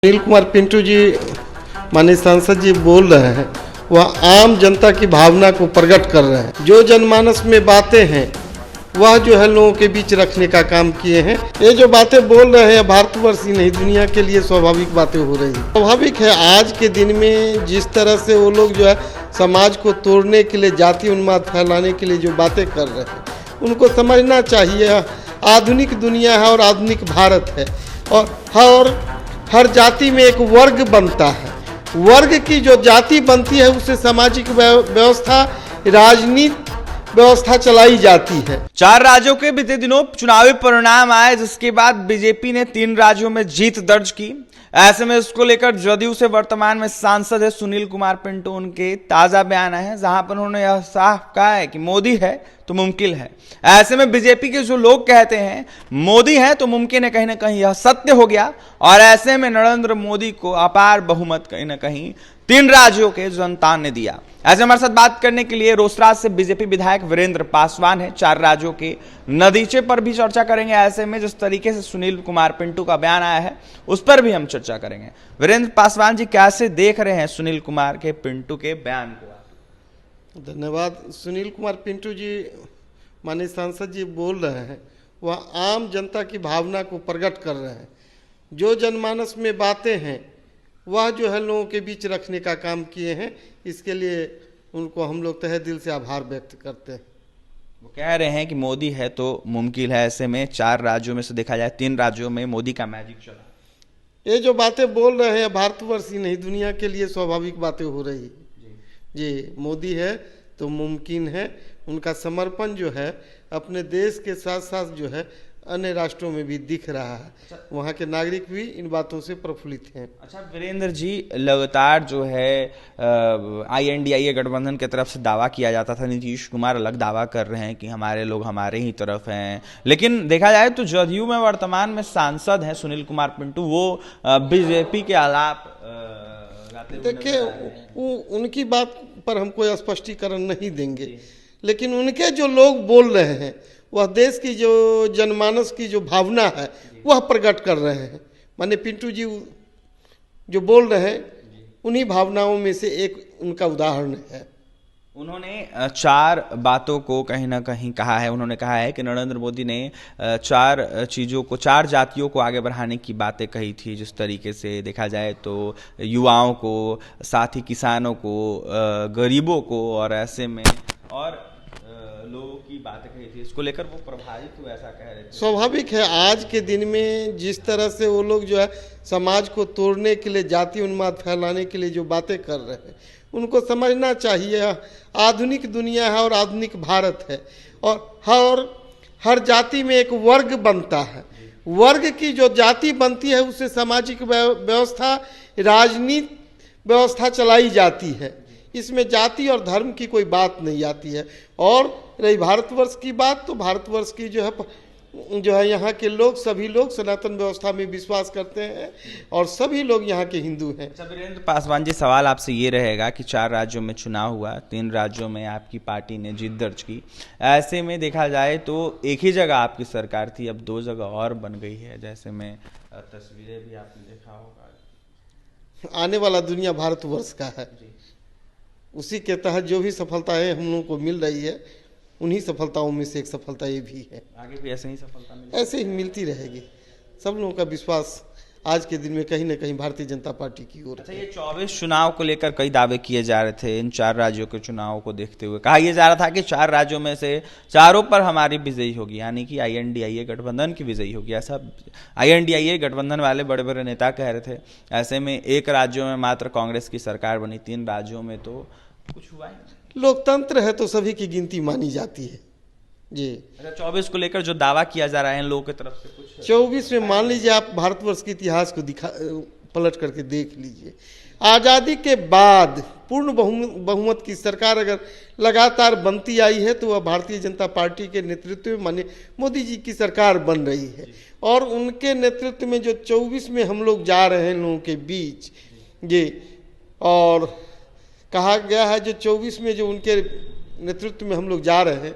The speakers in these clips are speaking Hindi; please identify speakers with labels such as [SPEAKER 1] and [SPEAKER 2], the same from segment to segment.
[SPEAKER 1] सुनील कुमार पिंटू जी माननीय सांसद जी बोल रहे हैं वह आम जनता की भावना को प्रकट कर रहे हैं। जो जनमानस में बातें हैं वह जो है लोगों के बीच रखने का काम किए हैं। ये जो बातें बोल रहे हैं भारतवर्ष ही नहीं दुनिया के लिए स्वाभाविक बातें हो रही हैं। स्वाभाविक है आज के दिन में जिस तरह से वो लोग जो है समाज को तोड़ने के लिए जाति उन्माद फैलाने के लिए जो बातें कर रहे हैं उनको समझना चाहिए। आधुनिक दुनिया है और आधुनिक भारत है और हर जाति में एक वर्ग बनता है। वर्ग की जो जाति बनती है उससे सामाजिक व्यवस्था राजनीति व्यवस्था चलाई जाती है।
[SPEAKER 2] 4 राज्यों के बीते दिनों चुनावी परिणाम आए जिसके बाद बीजेपी ने 3 राज्यों में जीत दर्ज की। ऐसे में इसको लेकर जदयू से वर्तमान में सांसद है सुनील कुमार पिंटू उनके ताजा बयान आए हैं जहां पर उन्होंने यह साफ कहा है कि मोदी है तो मुमकिन है। ऐसे में बीजेपी के जो लोग कहते हैं मोदी है तो मुमकिन है, कहीं ना कहीं यह सत्य हो गया और ऐसे में नरेंद्र मोदी को अपार बहुमत कहीं ना कहीं 3 राज्यों के जनता ने दिया। ऐसे हमारे साथ बात करने के लिए रोसराज से बीजेपी विधायक वीरेंद्र पासवान है। 4 राज्यों के नतीजे पर भी चर्चा करेंगे। ऐसे में जिस तरीके से सुनील कुमार पिंटू का बयान आया है उस पर भी हम चर्चा करेंगे। वीरेंद्र पासवान जी कैसे देख रहे हैं सुनील कुमार के पिंटू के बयान को?
[SPEAKER 1] धन्यवाद। सुनील कुमार पिंटू जी माननीय सांसद जी बोल रहे हैं वह आम जनता की भावना को प्रकट कर रहे हैं। जो जनमानस में बातें हैं वह जो है लोगों के बीच रखने का काम किए हैं। इसके लिए उनको हम लोग तहे दिल से आभार व्यक्त करते हैं।
[SPEAKER 2] वो कह रहे हैं कि मोदी है तो मुमकिन है। ऐसे में 4 राज्यों में से देखा जाए 3 राज्यों में मोदी का मैजिक चला।
[SPEAKER 1] ये जो बातें बोल रहे हैं भारतवर्ष ही नहीं दुनिया के लिए स्वाभाविक बातें हो रही है। जी मोदी है तो मुमकिन है। उनका समर्पण जो है अपने देश के साथ साथ जो है अन्य राष्ट्रों में भी दिख रहा है। वहाँ के नागरिक भी इन बातों से प्रफुल्लित हैं।
[SPEAKER 2] अच्छा वीरेंद्र जी, लगातार जो है INDIA गठबंधन की तरफ से दावा किया जाता था। नीतीश कुमार अलग दावा कर रहे हैं कि हमारे लोग हमारे ही तरफ हैं, लेकिन देखा जाए तो जदयू में वर्तमान में सांसद हैं सुनील कुमार पिंटू, वो बीजेपी के आलाप
[SPEAKER 1] देखिए उनकी बात पर हम कोई स्पष्टीकरण नहीं देंगे, लेकिन उनके जो लोग बोल रहे हैं वह देश की जो जनमानस की जो भावना है वह प्रकट कर रहे हैं। माने पिंटू जी जो बोल रहे हैं उन्हीं भावनाओं में से एक उनका उदाहरण है।
[SPEAKER 2] उन्होंने 4 बातों को कहीं ना कहीं कहा है। उन्होंने कहा है कि नरेंद्र मोदी ने 4 चीज़ों को 4 जातियों को आगे बढ़ाने की बातें कही थी। जिस तरीके से देखा जाए तो युवाओं को, साथ ही किसानों को, गरीबों को और ऐसे में और लोगों की बातें कही थी। इसको लेकर वो प्रभावित हुए ऐसा कह रहे थे।
[SPEAKER 1] स्वाभाविक है आज के दिन में जिस तरह से वो लोग जो है समाज को तोड़ने के लिए जाति उन्माद फैलाने के लिए जो बातें कर रहे हैं उनको समझना चाहिए। आधुनिक दुनिया है और आधुनिक भारत है और हर जाति में एक वर्ग बनता है। वर्ग की जो जाति बनती है उससे सामाजिक व्यवस्था राजनीति व्यवस्था चलाई जाती है। इसमें जाति और धर्म की कोई बात नहीं आती है। और रही भारतवर्ष की बात तो भारतवर्ष की जो है यहाँ के लोग सभी लोग सनातन व्यवस्था में विश्वास करते हैं और सभी लोग यहाँ के हिंदू हैं।
[SPEAKER 2] अच्छा वीरेंद्र पासवान जी, सवाल आपसे ये रहेगा कि 4 राज्यों में चुनाव हुआ, 3 राज्यों में आपकी पार्टी ने जीत दर्ज की। ऐसे में देखा जाए तो एक ही जगह आपकी सरकार थी, अब 2 जगह और बन गई है। जैसे में तस्वीरें भी आपने देखा होगा।
[SPEAKER 1] आने वाला दुनिया भारतवर्ष का है, उसी के तहत जो भी सफलताएं हम लोगों को मिल रही है उन्हीं सफलताओं में से एक सफलता ये भी है।
[SPEAKER 2] आगे भी ऐसे ही सफलता
[SPEAKER 1] ऐसे ही मिलती रहेगी। सब लोगों का विश्वास आज के दिन में कहीं ना कहीं भारतीय जनता पार्टी की ओर।
[SPEAKER 2] अच्छा, ये 24 चुनाव को लेकर कई दावे किए जा रहे थे। इन 4 राज्यों के चुनाव को देखते हुए कहा यह जा रहा था कि 4 राज्यों में से चारों पर हमारी विजयी होगी, यानी कि INDIA गठबंधन की विजयी होगी। ऐसा INDIA गठबंधन वाले बड़े बड़े नेता कह रहे थे। ऐसे में 1 राज्यों में मात्र कांग्रेस की सरकार बनी, 3 राज्यों में तो कुछ हुआ ही।
[SPEAKER 1] लोकतंत्र है तो सभी की गिनती मानी जाती है जी।
[SPEAKER 2] अच्छा, 24 को लेकर जो दावा किया जा रहा है इन लोगों की तरफ से कुछ
[SPEAKER 1] 24 में मान लीजिए आप भारतवर्ष के इतिहास को पलट करके देख लीजिए। आज़ादी के बाद पूर्ण बहुमत की सरकार अगर लगातार बनती आई है तो वह भारतीय जनता पार्टी के नेतृत्व में माननीय मोदी जी की सरकार बन रही है। और उनके नेतृत्व में जो 24 में हम लोग जा रहे हैं लोगों के बीच ये, और कहा गया है जो 24 में जो उनके नेतृत्व में हम लोग जा रहे हैं,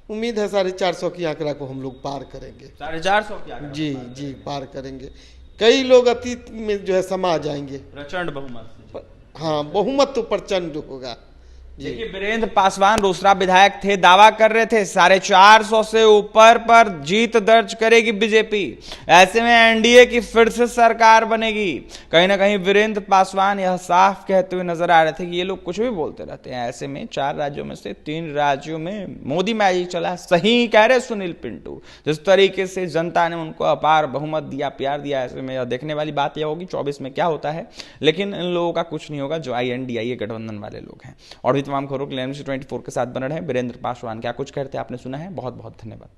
[SPEAKER 1] उम्मीद है 450 की आंकड़ा को हम लोग पार करेंगे।
[SPEAKER 2] 450 की आंकड़ा
[SPEAKER 1] जी पार करेंगे। कई लोग अतीत में जो है समा जाएंगे।
[SPEAKER 2] प्रचंड बहुमत से।
[SPEAKER 1] हाँ, बहुमत तो प्रचंड होगा।
[SPEAKER 2] देखिए, वीरेंद्र पासवान रोसड़ा विधायक थे, दावा कर रहे थे 450 से ऊपर पर जीत दर्ज करेगी बीजेपी, ऐसे में एनडीए की फिर से सरकार बनेगी। कहीं ना कहीं वीरेंद्र पासवान यह साफ कहते हुए नजर आ रहे थे कि ये लोग कुछ भी बोलते रहते हैं, ऐसे में 4 राज्यों में से 3 राज्यों में मोदी मैजिक चला। सही कह रहे सुनील पिंटू, जिस तरीके से जनता ने उनको अपार बहुमत दिया, प्यार दिया, ऐसे में देखने वाली बात यह होगी 24 में क्या होता है। लेकिन इन लोगों का कुछ नहीं होगा जो INDIA गठबंधन वाले लोग हैं। और तमाम खबरों के लिए NBC 24 के साथ बने रहें। वीरेंद्र पासवान क्या कुछ कहते हैं आपने सुना है। बहुत बहुत धन्यवाद।